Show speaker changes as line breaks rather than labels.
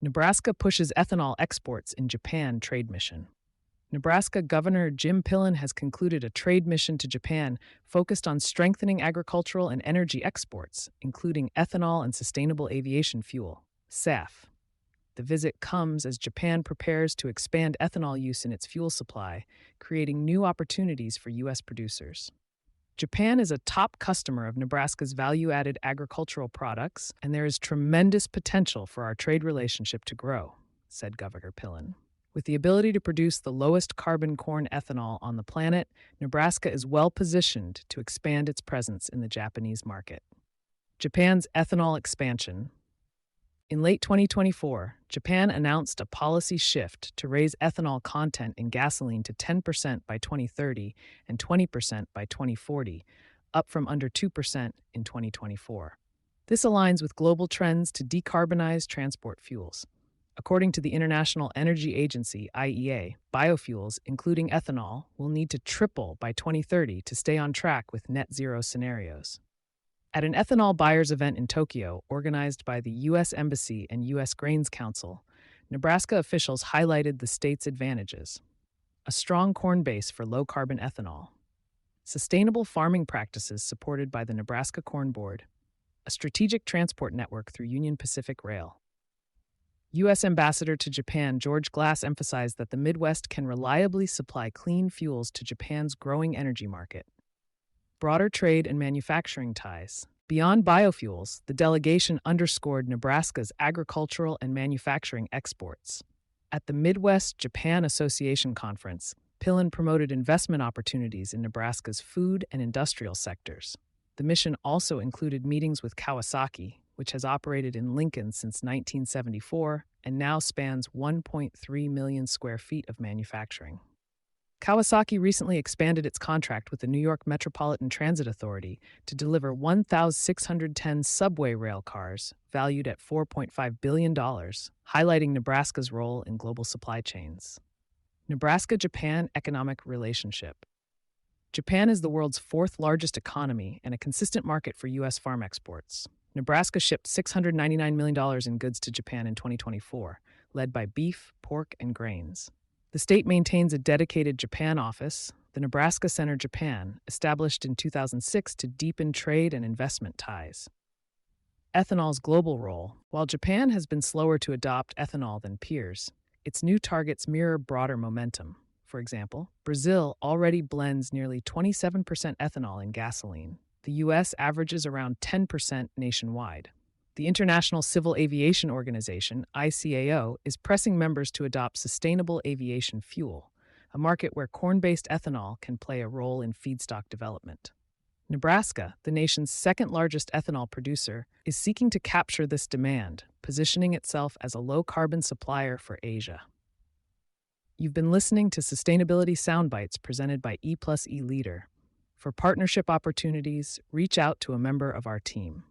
Nebraska pushes ethanol exports in Japan trade mission. Nebraska Governor Jim Pillen has concluded a trade mission to Japan focused on strengthening agricultural and energy exports, including ethanol and sustainable aviation fuel, SAF. The visit comes as Japan prepares to expand ethanol use in its fuel supply, creating new opportunities for U.S. producers. Japan is a top customer of Nebraska's value-added agricultural products, and there is tremendous potential for our trade relationship to grow, said Governor Pillen. With the ability to produce the lowest carbon corn ethanol on the planet, Nebraska is well positioned to expand its presence in the Japanese market. Japan's ethanol expansion. In late 2024, Japan announced a policy shift to raise ethanol content in gasoline to 10% by 2030 and 20% by 2040, up from under 2% in 2024. This aligns with global trends to decarbonize transport fuels. According to the International Energy Agency, IEA, biofuels, including ethanol, will need to triple by 2030 to stay on track with net zero scenarios. At an ethanol buyers event in Tokyo, organized by the U.S. Embassy and U.S. Grains Council, Nebraska officials highlighted the state's advantages: a strong corn base for low-carbon ethanol, sustainable farming practices supported by the Nebraska Corn Board, a strategic transport network through Union Pacific Rail. U.S. Ambassador to Japan George Glass emphasized that the Midwest can reliably supply clean fuels to Japan's growing energy market. Broader trade and manufacturing ties. Beyond biofuels, the delegation underscored Nebraska's agricultural and manufacturing exports. At the Midwest Japan Association Conference, Pillen promoted investment opportunities in Nebraska's food and industrial sectors. The mission also included meetings with Kawasaki, which has operated in Lincoln since 1974 and now spans 1.3 million square feet of manufacturing. Kawasaki recently expanded its contract with the New York Metropolitan Transit Authority to deliver 1,610 subway rail cars, valued at $4.5 billion, highlighting Nebraska's role in global supply chains. Nebraska-Japan economic relationship. Japan is the world's fourth largest economy and a consistent market for U.S. farm exports. Nebraska shipped $699 million in goods to Japan in 2024, led by beef, pork, and grains. The state maintains a dedicated Japan office, the Nebraska Center Japan, established in 2006 to deepen trade and investment ties. Ethanol's global role. While Japan has been slower to adopt ethanol than peers, its new targets mirror broader momentum. For example, Brazil already blends nearly 27% ethanol in gasoline. The U.S. averages around 10% nationwide. The International Civil Aviation Organization, ICAO, is pressing members to adopt sustainable aviation fuel, a market where corn-based ethanol can play a role in feedstock development. Nebraska, the nation's second-largest ethanol producer, is seeking to capture this demand, positioning itself as a low-carbon supplier for Asia. You've been listening to Sustainability Soundbites presented by E+E Leader. For partnership opportunities, reach out to a member of our team.